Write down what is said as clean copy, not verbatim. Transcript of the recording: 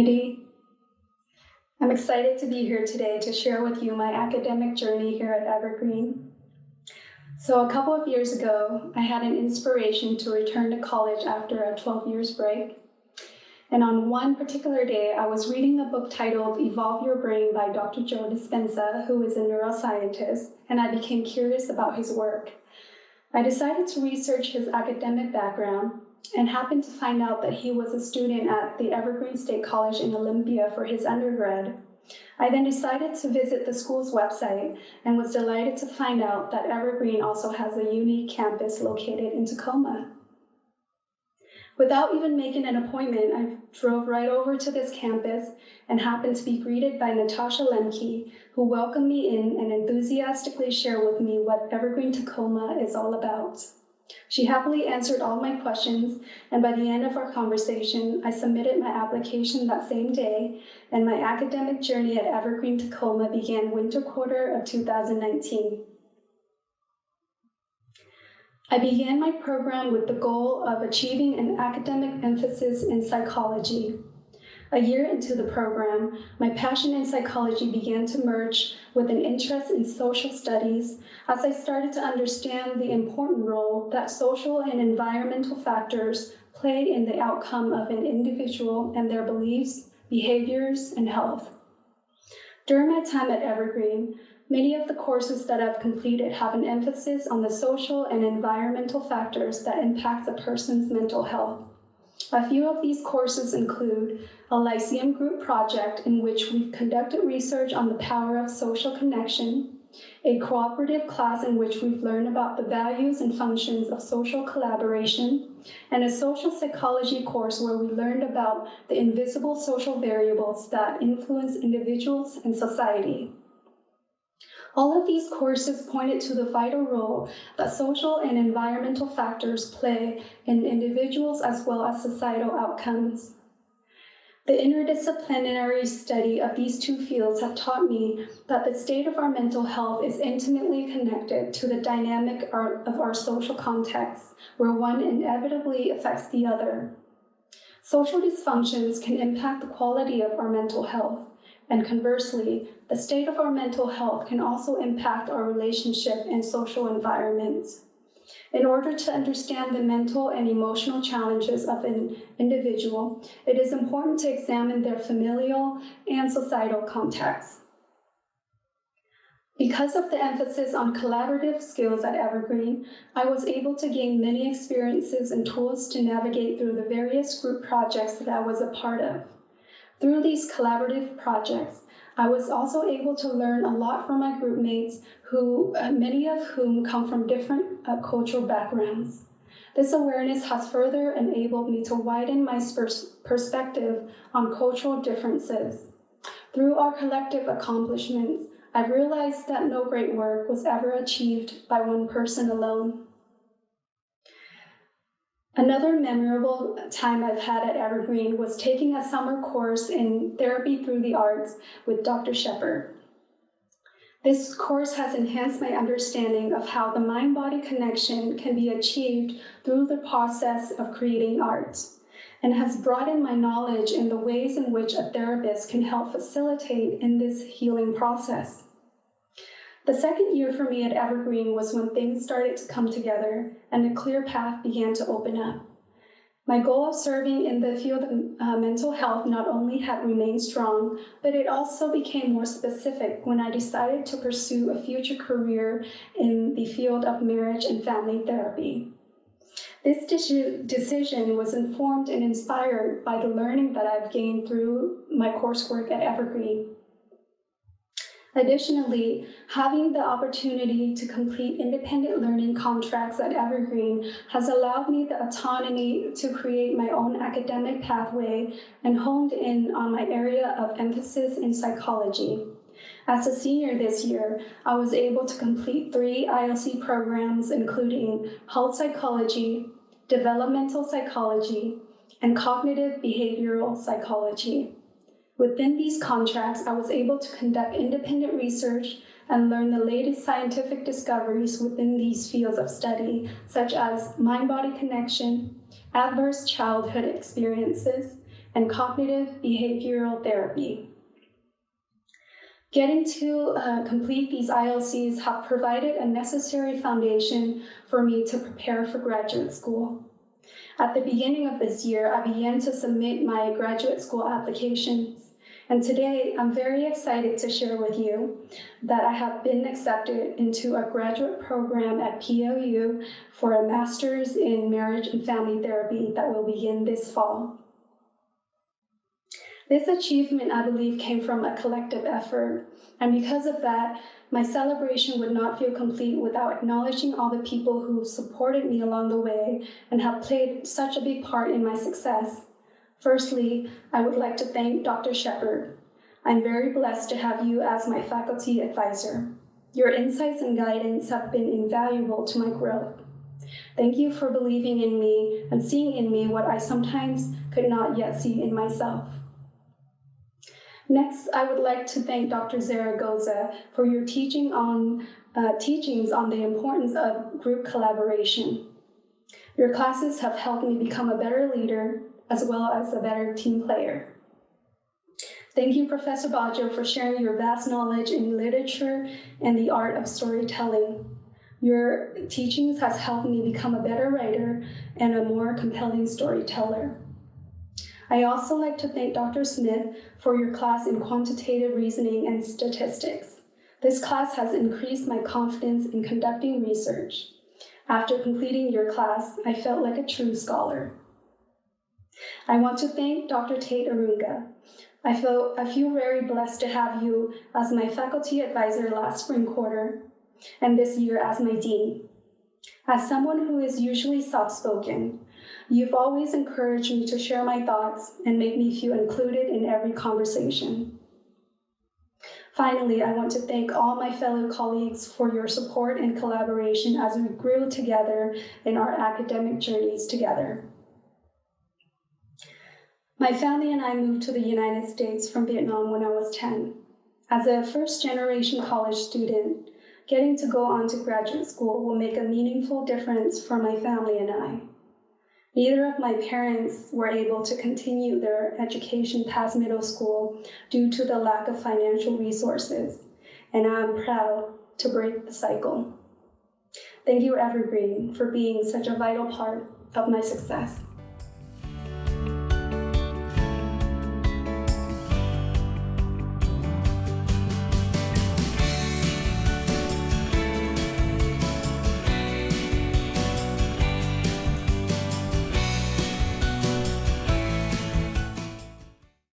Trinity. I'm excited to be here today to share with you my academic journey here at Evergreen. So a couple of years ago, I had an inspiration to return to college after a 12 years break. And on one particular day, I was reading a book titled Evolve Your Brain by Dr. Joe Dispenza, who is a neuroscientist, and I became curious about his work. I decided to research his academic background and happened to find out that he was a student at the Evergreen State College in Olympia for his undergrad. I then decided to visit the school's website and was delighted to find out that Evergreen also has a unique campus located in Tacoma. Without even making an appointment, I drove right over to this campus and happened to be greeted by Natasha Lemke, who welcomed me in and enthusiastically shared with me what Evergreen Tacoma is all about. She happily answered all my questions, and by the end of our conversation, I submitted my application that same day, and my academic journey at Evergreen Tacoma began winter quarter of 2019. I began my program with the goal of achieving an academic emphasis in psychology. A year into the program, my passion in psychology began to merge with an interest in social studies as I started to understand the important role that social and environmental factors play in the outcome of an individual and their beliefs, behaviors, and health. During my time at Evergreen, many of the courses that I've completed have an emphasis on the social and environmental factors that impact a person's mental health. A few of these courses include a Lyceum Group project in which we've conducted research on the power of social connection, a cooperative class in which we've learned about the values and functions of social collaboration, and a social psychology course where we learned about the invisible social variables that influence individuals and society. All of these courses pointed to the vital role that social and environmental factors play in individuals as well as societal outcomes. The interdisciplinary study of these two fields have taught me that the state of our mental health is intimately connected to the dynamic of our social context, where one inevitably affects the other. Social dysfunctions can impact the quality of our mental health. And conversely, the state of our mental health can also impact our relationship and social environments. In order to understand the mental and emotional challenges of an individual, it is important to examine their familial and societal context. Because of the emphasis on collaborative skills at Evergreen, I was able to gain many experiences and tools to navigate through the various group projects that I was a part of. Through these collaborative projects, I was also able to learn a lot from my group mates, many of whom come from different cultural backgrounds. This awareness has further enabled me to widen my perspective on cultural differences. Through our collective accomplishments, I've realized that no great work was ever achieved by one person alone. Another memorable time I've had at Evergreen was taking a summer course in therapy through the arts with Dr. Shepard. This course has enhanced my understanding of how the mind-body connection can be achieved through the process of creating art, and has broadened my knowledge in the ways in which a therapist can help facilitate in this healing process. The second year for me at Evergreen was when things started to come together and a clear path began to open up. My goal of serving in the field of mental health not only had remained strong, but it also became more specific when I decided to pursue a future career in the field of marriage and family therapy. This decision was informed and inspired by the learning that I've gained through my coursework at Evergreen. Additionally, having the opportunity to complete independent learning contracts at Evergreen has allowed me the autonomy to create my own academic pathway and honed in on my area of emphasis in psychology. As a senior this year, I was able to complete 3 ILC programs, including health psychology, developmental psychology, and cognitive behavioral psychology. Within these contracts, I was able to conduct independent research and learn the latest scientific discoveries within these fields of study, such as mind-body connection, adverse childhood experiences, and cognitive behavioral therapy. Getting to complete these ILCs have provided a necessary foundation for me to prepare for graduate school. At the beginning of this year, I began to submit my graduate school applications. And today, I'm very excited to share with you that I have been accepted into a graduate program at POU for a master's in marriage and family therapy that will begin this fall. This achievement, I believe, came from a collective effort. And because of that, my celebration would not feel complete without acknowledging all the people who supported me along the way and have played such a big part in my success. Firstly, I would like to thank Dr. Shepard. I'm very blessed to have you as my faculty advisor. Your insights and guidance have been invaluable to my growth. Thank you for believing in me and seeing in me what I sometimes could not yet see in myself. Next, I would like to thank Dr. Zaragoza for your teachings on the importance of group collaboration. Your classes have helped me become a better leader as well as a better team player. Thank you, Professor Baggio, for sharing your vast knowledge in literature and the art of storytelling. Your teachings has helped me become a better writer and a more compelling storyteller. I also like to thank Dr. Smith for your class in quantitative reasoning and statistics. This class has increased my confidence in conducting research. After completing your class, I felt like a true scholar. I want to thank Dr. Tate Arunga. I feel very blessed to have you as my faculty advisor last spring quarter, and this year as my dean. As someone who is usually soft-spoken, you've always encouraged me to share my thoughts and make me feel included in every conversation. Finally, I want to thank all my fellow colleagues for your support and collaboration as we grew together in our academic journeys together. My family and I moved to the United States from Vietnam when I was 10. As a first-generation college student, getting to go on to graduate school will make a meaningful difference for my family and I. Neither of my parents were able to continue their education past middle school due to the lack of financial resources, and I am proud to break the cycle. Thank you, Evergreen, for being such a vital part of my success.